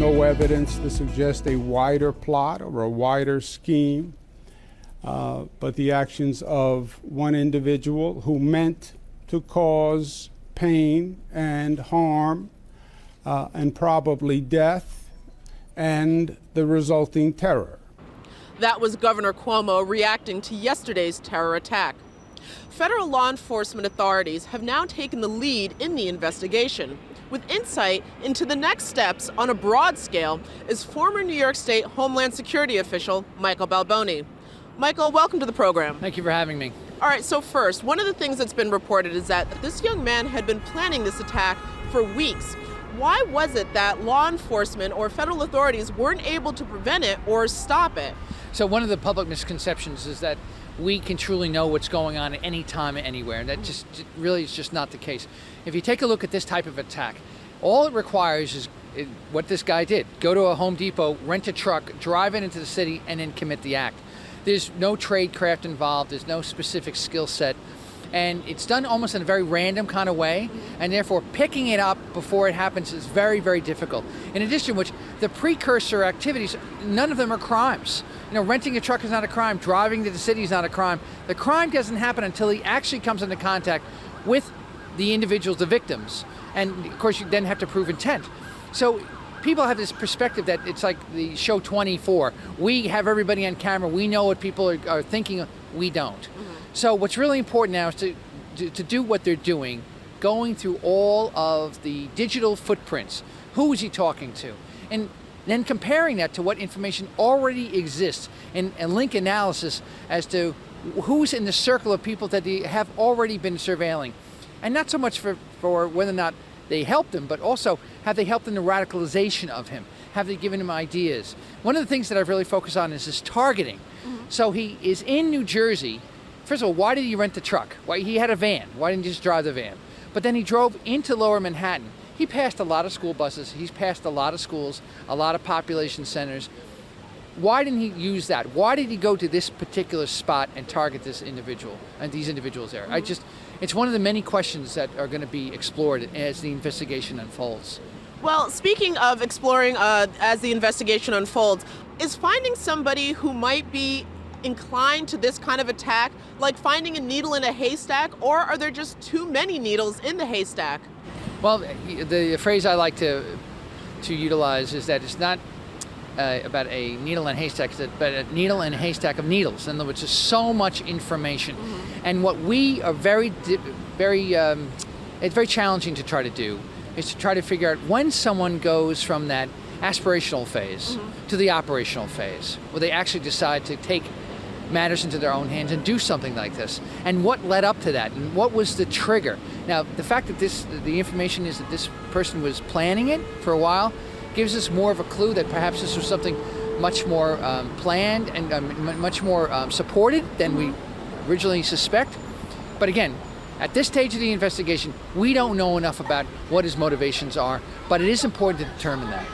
no evidence to suggest a wider plot or a wider scheme, but the actions of one individual who meant to cause pain and harm and probably death and the resulting terror. That was Governor Cuomo reacting to yesterday's terror attack. Federal law enforcement authorities have now taken the lead in the investigation. With insight into the next steps on a broad scale is former New York State Homeland Security official Michael Balboni. Michael, welcome to the program. Thank you for having me. All right, so first, one of the things that's been reported is that this young man had been planning this attack for weeks. Why was it that law enforcement or federal authorities weren't able to prevent it or stop it? So one of the public misconceptions is that we can truly know what's going on at any time, anywhere, and that just really is just not the case. If you take a look at this type of attack, all it requires is what this guy did. Go to a Home Depot, rent a truck, drive it into the city, and then commit the act. There's no trade craft involved, there's no specific skill set, and it's done almost in a very random kind of way, and therefore picking it up before it happens is very, very difficult. In addition to which, the precursor activities, none of them are crimes. You know, renting a truck is not a crime, driving to the city is not a crime. The crime doesn't happen until he actually comes into contact with the individuals, the victims, and of course you then have to prove intent. So people have this perspective that it's like the show 24. We have everybody on camera, we know what people are thinking, we don't. So what's really important now is to do what they're doing, going through all of the digital footprints. Who is he talking to? And then comparing that to what information already exists in a link analysis as to who's in the circle of people that they have already been surveilling. And not so much for whether or not they helped him, but also have they helped in the radicalization of him? Have they given him ideas? One of the things that I've really focused on is his targeting. So he is in New Jersey. First of all, why did he rent the truck? Why he had a van? Why didn't he just drive the van? But then he drove into Lower Manhattan. He passed a lot of school buses. He's passed a lot of schools, a lot of population centers. Why didn't he use that? Why did he go to this particular spot and target this individual and these individuals there? It's one of the many questions that are going to be explored as the investigation unfolds. Well, speaking of exploring as the investigation unfolds, is finding somebody who might be inclined to this kind of attack like finding a needle in a haystack, or are there just too many needles in the haystack? Well, the phrase I like to utilize is that it's not about a needle in a haystack, but a needle in a haystack of needles. In other words, there's so much information. And what we are it's very challenging to try to do is to try to figure out when someone goes from that aspirational phase to the operational phase, where they actually decide to take matters into their own hands and do something like this, and what led up to that, and what was the trigger. Now, the fact that the information is that this person was planning it for a while gives us more of a clue that perhaps this was something much more planned and much more supported than we originally suspect. But again, at this stage of the investigation, we don't know enough about what his motivations are, but it is important to determine that.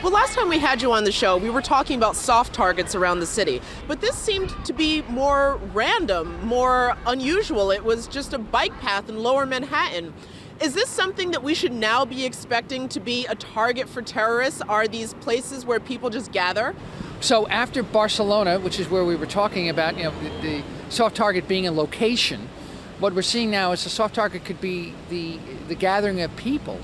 Well, last time we had you on the show, we were talking about soft targets around the city, but this seemed to be more random, more unusual. It was just a bike path in Lower Manhattan. Is this something that we should now be expecting to be a target for terrorists? Are these places where people just gather? So after Barcelona, which is where we were talking about, the soft target being a location, what we're seeing now is a soft target could be the gathering of people.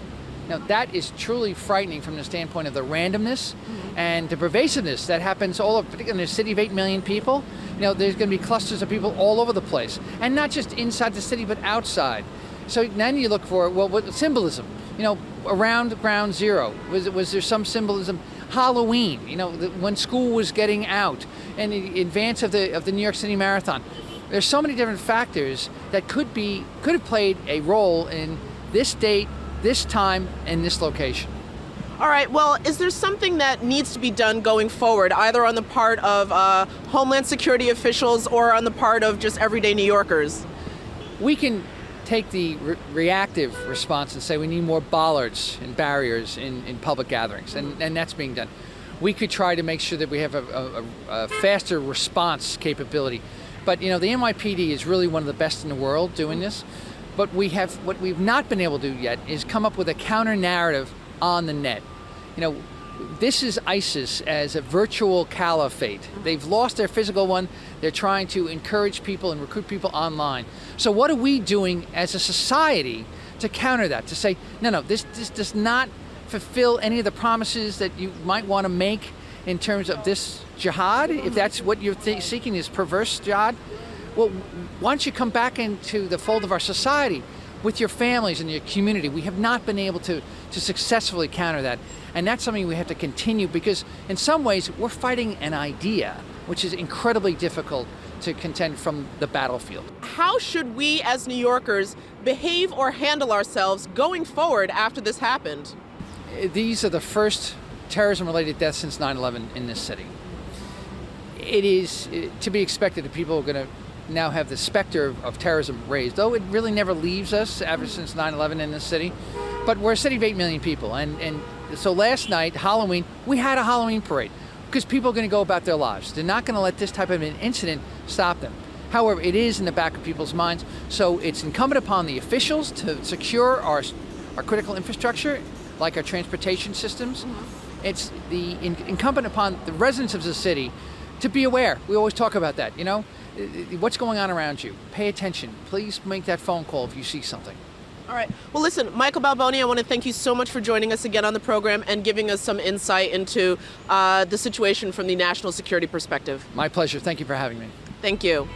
Now, that is truly frightening from the standpoint of the randomness and the pervasiveness that happens all over, particularly in a city of 8 million people. There's going to be clusters of people all over the place, and not just inside the city, but outside. So then you look for, what symbolism? Around Ground Zero, was there some symbolism? Halloween, when school was getting out, and in advance of the New York City Marathon. There's so many different factors that could have played a role in this date, this time, and this location. All right, well, is there something that needs to be done going forward, either on the part of Homeland Security officials or on the part of just everyday New Yorkers? We can take the reactive response and say we need more bollards and barriers in public gatherings, and that's being done. We could try to make sure that we have a faster response capability. But, the NYPD is really one of the best in the world doing this. But what we've not been able to do yet is come up with a counter narrative on the net. This is ISIS as a virtual caliphate. They've lost their physical one. They're trying to encourage people and recruit people online. So what are we doing as a society to counter that? To say, no, this does not fulfill any of the promises that you might want to make in terms of this jihad, if that's what you're seeking, is perverse jihad. Well, why don't you come back into the fold of our society with your families and your community? We have not been able to successfully counter that. And that's something we have to continue, because in some ways we're fighting an idea, which is incredibly difficult to contend from the battlefield. How should we as New Yorkers behave or handle ourselves going forward after this happened? These are the first terrorism-related deaths since 9/11 in this city. It is to be expected that people are going to now have the specter of terrorism raised, though it really never leaves us ever since 9/11 in this city. But we're a city of 8 million people, and so last night, Halloween, we had a Halloween parade because people are going to go about their lives. They're not going to let this type of an incident stop them. However, it is in the back of people's minds, so it's incumbent upon the officials to secure our critical infrastructure, like our transportation systems. It's incumbent upon the residents of the city to be aware. We always talk about that, what's going on around you. Pay attention. Please make that phone call if you see something. All right. Well, listen, Michael Balboni, I want to thank you so much for joining us again on the program and giving us some insight into the situation from the national security perspective. My pleasure. Thank you for having me. Thank you.